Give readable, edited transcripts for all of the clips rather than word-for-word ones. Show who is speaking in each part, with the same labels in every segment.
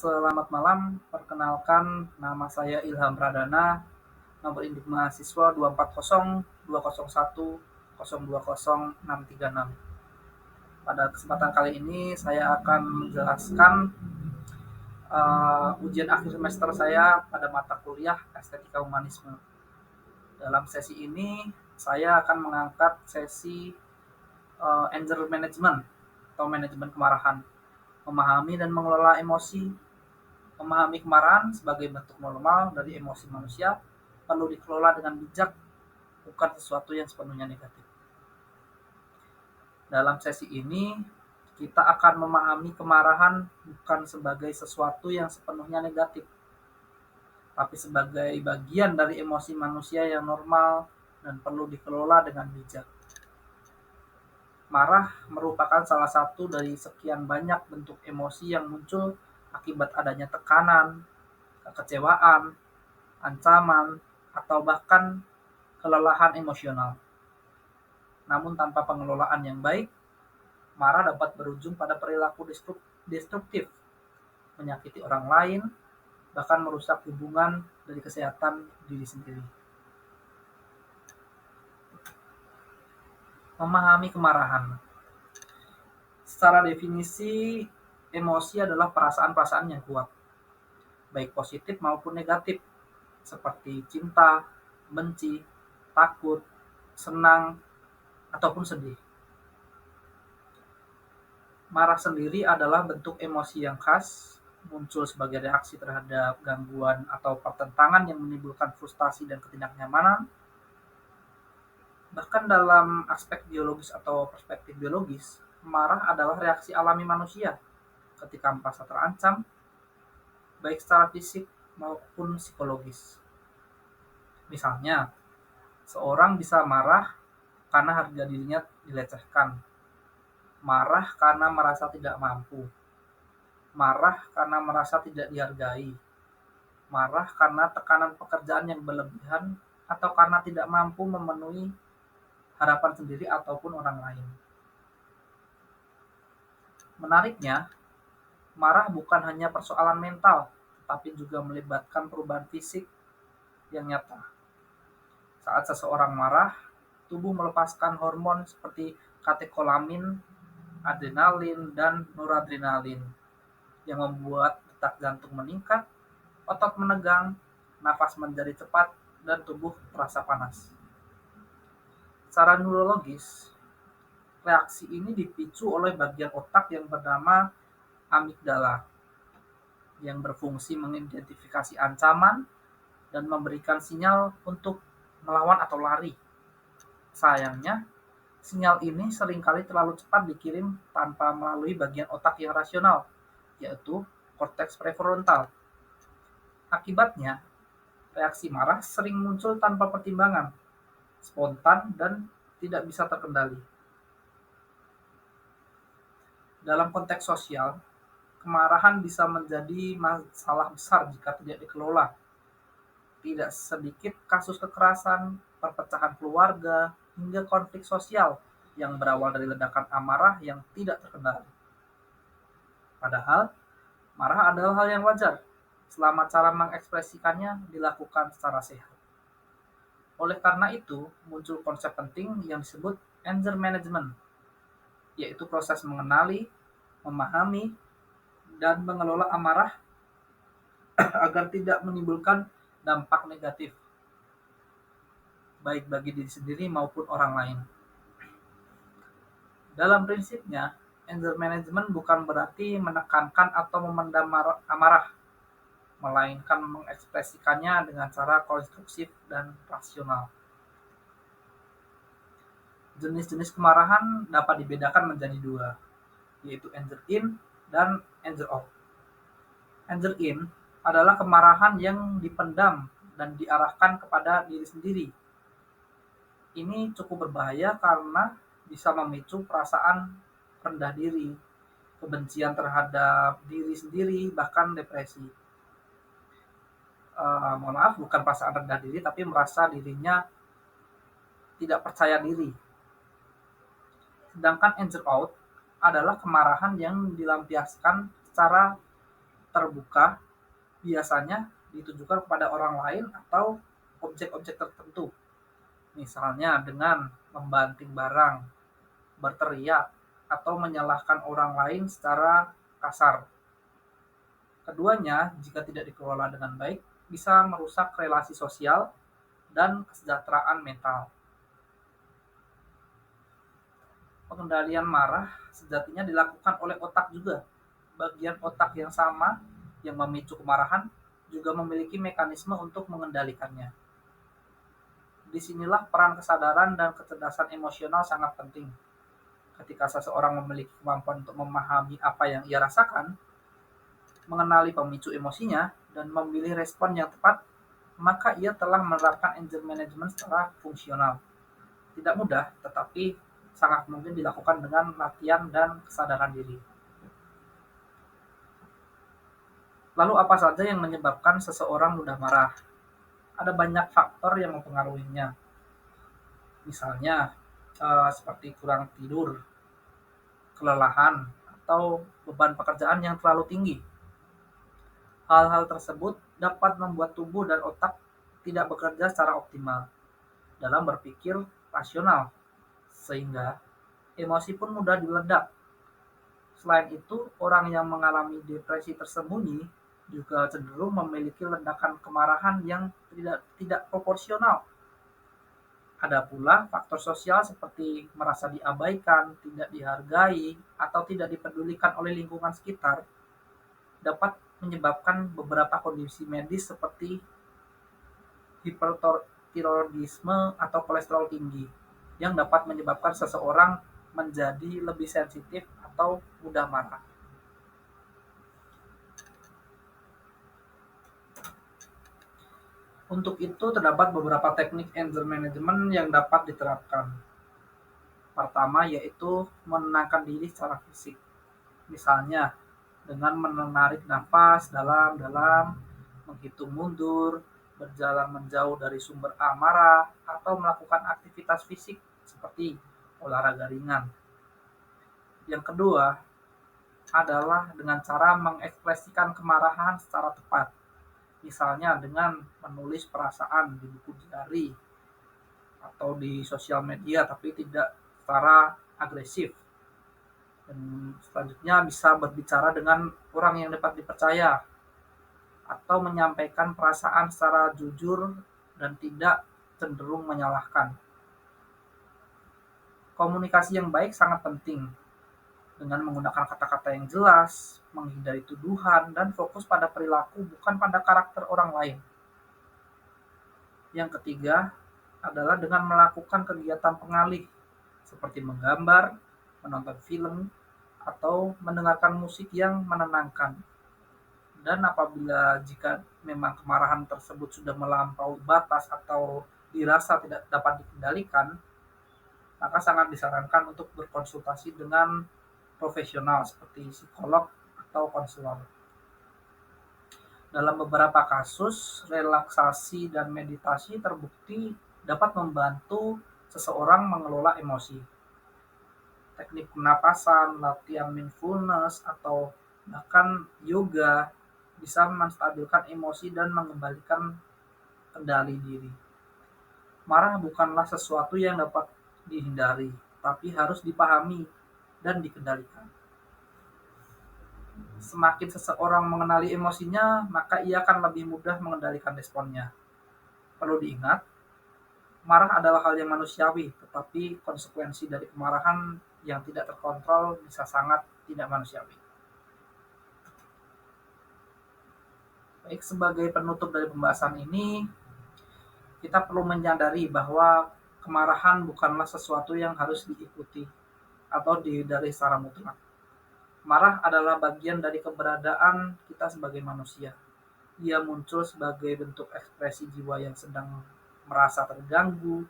Speaker 1: Selamat malam, perkenalkan nama saya Ilham Pradana, nomor induk mahasiswa 2402001020636. Pada kesempatan kali ini saya akan menjelaskan ujian akhir semester saya pada mata kuliah Estetika Humanisme. Dalam sesi ini saya akan mengangkat sesi anger management atau manajemen kemarahan, memahami dan mengelola emosi. Memahami kemarahan sebagai bentuk normal dari emosi manusia perlu dikelola dengan bijak, bukan sesuatu yang sepenuhnya negatif. Dalam sesi ini, kita akan memahami kemarahan bukan sebagai sesuatu yang sepenuhnya negatif, tapi sebagai bagian dari emosi manusia yang normal dan perlu dikelola dengan bijak. Marah merupakan salah satu dari sekian banyak bentuk emosi yang muncul akibat adanya tekanan, kekecewaan, ancaman, atau bahkan kelelahan emosional. Namun tanpa pengelolaan yang baik, marah dapat berujung pada perilaku destruktif, menyakiti orang lain, bahkan merusak hubungan dari kesehatan diri sendiri. Memahami kemarahan. Secara definisi, emosi adalah perasaan-perasaan yang kuat, baik positif maupun negatif, seperti cinta, benci, takut, senang, ataupun sedih. Marah sendiri adalah bentuk emosi yang khas, muncul sebagai reaksi terhadap gangguan atau pertentangan yang menimbulkan frustasi dan ketidaknyamanan. Bahkan dalam aspek biologis atau perspektif biologis, marah adalah reaksi alami manusia ketika merasa terancam, baik secara fisik maupun psikologis. Misalnya, seorang bisa marah karena harga dirinya dilecehkan, marah karena merasa tidak mampu, marah karena merasa tidak dihargai, marah karena tekanan pekerjaan yang berlebihan, atau karena tidak mampu memenuhi harapan sendiri ataupun orang lain. Menariknya, marah bukan hanya persoalan mental, tetapi juga melibatkan perubahan fisik yang nyata. Saat seseorang marah, tubuh melepaskan hormon seperti katekolamin, adrenalin, dan noradrenalin yang membuat detak jantung meningkat, otot menegang, nafas menjadi cepat, dan tubuh terasa panas. Secara neurologis, reaksi ini dipicu oleh bagian otak yang bernama amigdala, yang berfungsi mengidentifikasi ancaman dan memberikan sinyal untuk melawan atau lari. Sayangnya, sinyal ini seringkali terlalu cepat dikirim tanpa melalui bagian otak yang rasional, yaitu korteks prefrontal. Akibatnya, reaksi marah sering muncul tanpa pertimbangan, spontan, dan tidak bisa terkendali. Dalam konteks sosial, kemarahan bisa menjadi masalah besar jika tidak dikelola. Tidak sedikit kasus kekerasan, perpecahan keluarga, hingga konflik sosial yang berawal dari ledakan amarah yang tidak terkendali. Padahal, marah adalah hal yang wajar, selama cara mengekspresikannya dilakukan secara sehat. Oleh karena itu, muncul konsep penting yang disebut anger management, yaitu proses mengenali, memahami, dan mengelola amarah agar tidak menimbulkan dampak negatif, baik bagi diri sendiri maupun orang lain. Dalam prinsipnya, anger management bukan berarti menekankan atau memendam amarah, melainkan mengekspresikannya dengan cara konstruktif dan rasional. Jenis-jenis kemarahan dapat dibedakan menjadi dua, yaitu anger in dan anger out. Anger in adalah kemarahan yang dipendam dan diarahkan kepada diri sendiri. Ini cukup berbahaya karena bisa memicu perasaan rendah diri, kebencian terhadap diri sendiri, bahkan depresi. Mohon maaf, bukan perasaan rendah diri, tapi merasa dirinya tidak percaya diri. Sedangkan anger out adalah kemarahan yang dilampiaskan secara terbuka biasanya ditujukan kepada orang lain atau objek-objek tertentu, misalnya dengan membanting barang, berteriak, atau menyalahkan orang lain secara kasar. Keduanya, jika tidak dikelola dengan baik, bisa merusak relasi sosial dan kesejahteraan mental. Pengendalian marah sejatinya dilakukan oleh otak juga. Bagian otak yang sama yang memicu kemarahan juga memiliki mekanisme untuk mengendalikannya. Disinilah peran kesadaran dan kecerdasan emosional sangat penting. Ketika seseorang memiliki kemampuan untuk memahami apa yang ia rasakan, mengenali pemicu emosinya, dan memilih respon yang tepat, maka ia telah menerapkan anger management secara fungsional. Tidak mudah, tetapi sangat mungkin dilakukan dengan latihan dan kesadaran diri. Lalu apa saja yang menyebabkan seseorang mudah marah? Ada banyak faktor yang mempengaruhinya. Misalnya, seperti kurang tidur, kelelahan, atau beban pekerjaan yang terlalu tinggi. Hal-hal tersebut dapat membuat tubuh dan otak tidak bekerja secara optimal dalam berpikir rasional, sehingga emosi pun mudah diledak. Selain itu, orang yang mengalami depresi tersembunyi juga cenderung memiliki ledakan kemarahan yang tidak proporsional. Ada pula faktor sosial seperti merasa diabaikan, tidak dihargai, atau tidak dipedulikan oleh lingkungan sekitar dapat menyebabkan beberapa kondisi medis seperti hipertiroidisme atau kolesterol tinggi yang dapat menyebabkan seseorang menjadi lebih sensitif atau mudah marah. Untuk itu terdapat beberapa teknik anger management yang dapat diterapkan. Pertama yaitu menenangkan diri secara fisik. Misalnya dengan menarik nafas dalam-dalam, menghitung mundur, berjalan menjauh dari sumber amarah, atau melakukan aktivitas fisik seperti olahraga ringan. Yang kedua adalah dengan cara mengekspresikan kemarahan secara tepat. Misalnya dengan menulis perasaan di buku diary atau di sosial media tapi tidak secara agresif. Dan selanjutnya bisa berbicara dengan orang yang dapat dipercaya atau menyampaikan perasaan secara jujur dan tidak cenderung menyalahkan. Komunikasi yang baik sangat penting dengan menggunakan kata-kata yang jelas, menghindari tuduhan, dan fokus pada perilaku bukan pada karakter orang lain. Yang ketiga adalah dengan melakukan kegiatan pengalih seperti menggambar, menonton film, atau mendengarkan musik yang menenangkan. Dan apabila jika memang kemarahan tersebut sudah melampaui batas atau dirasa tidak dapat dikendalikan, maka sangat disarankan untuk berkonsultasi dengan profesional seperti psikolog atau konselor. Dalam beberapa kasus, relaksasi dan meditasi terbukti dapat membantu seseorang mengelola emosi. Teknik pernapasan, latihan mindfulness, atau bahkan yoga bisa menstabilkan emosi dan mengembalikan kendali diri. Marah bukanlah sesuatu yang dapat dihindari, tapi harus dipahami dan dikendalikan. Semakin seseorang mengenali emosinya, maka ia akan lebih mudah mengendalikan responnya. Perlu diingat, marah adalah hal yang manusiawi, tetapi konsekuensi dari kemarahan yang tidak terkontrol bisa sangat tidak manusiawi. Baik, sebagai penutup dari pembahasan ini, kita perlu menyadari bahwa kemarahan bukanlah sesuatu yang harus diikuti atau dihindari secara mutlak. Marah adalah bagian dari keberadaan kita sebagai manusia. Ia muncul sebagai bentuk ekspresi jiwa yang sedang merasa terganggu,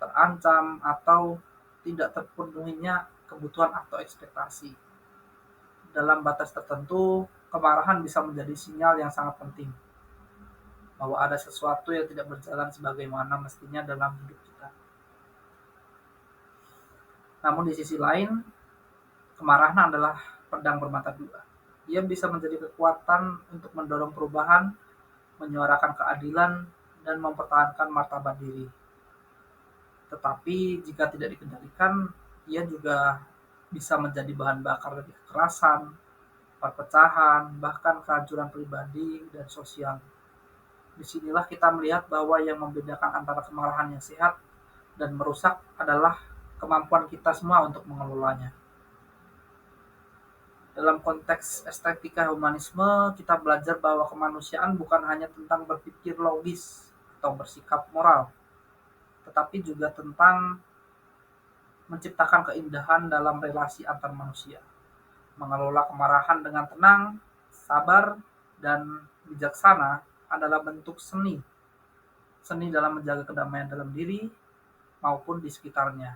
Speaker 1: terancam, atau tidak terpenuhinya kebutuhan atau ekspektasi. Dalam batas tertentu, kemarahan bisa menjadi sinyal yang sangat penting bahwa ada sesuatu yang tidak berjalan sebagaimana mestinya dalam hidup kita. Namun di sisi lain, kemarahan adalah pedang bermata dua. Ia bisa menjadi kekuatan untuk mendorong perubahan, menyuarakan keadilan, dan mempertahankan martabat diri. Tetapi jika tidak dikendalikan, ia juga bisa menjadi bahan bakar dari kekerasan, perpecahan, bahkan kehancuran pribadi dan sosial. Disinilah kita melihat bahwa yang membedakan antara kemarahan yang sehat dan merusak adalah kemampuan kita semua untuk mengelolanya. Dalam konteks estetika humanisme, kita belajar bahwa kemanusiaan bukan hanya tentang berpikir logis atau bersikap moral, tetapi juga tentang menciptakan keindahan dalam relasi antar manusia. Mengelola kemarahan dengan tenang, sabar, dan bijaksana adalah bentuk seni. Seni dalam menjaga kedamaian dalam diri maupun di sekitarnya.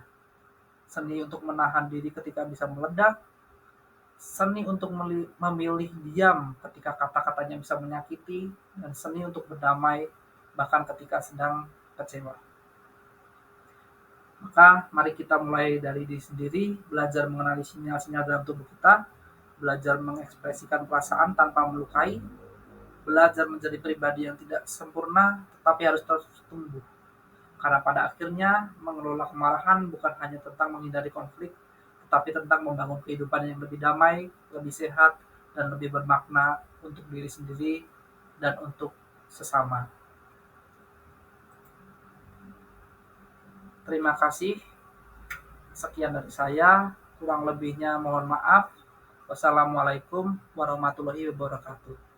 Speaker 1: Seni untuk menahan diri ketika bisa meledak, seni untuk memilih diam ketika kata-katanya bisa menyakiti, dan seni untuk berdamai bahkan ketika sedang kecewa. Maka mari kita mulai dari diri sendiri, belajar mengenali sinyal-sinyal dalam tubuh kita, belajar mengekspresikan perasaan tanpa melukai, belajar menjadi pribadi yang tidak sempurna tetapi harus terus tumbuh. Karena pada akhirnya mengelola kemarahan bukan hanya tentang menghindari konflik, tetapi tentang membangun kehidupan yang lebih damai, lebih sehat, dan lebih bermakna untuk diri sendiri dan untuk sesama. Terima kasih. Sekian dari saya. Kurang lebihnya mohon maaf. Wassalamualaikum warahmatullahi wabarakatuh.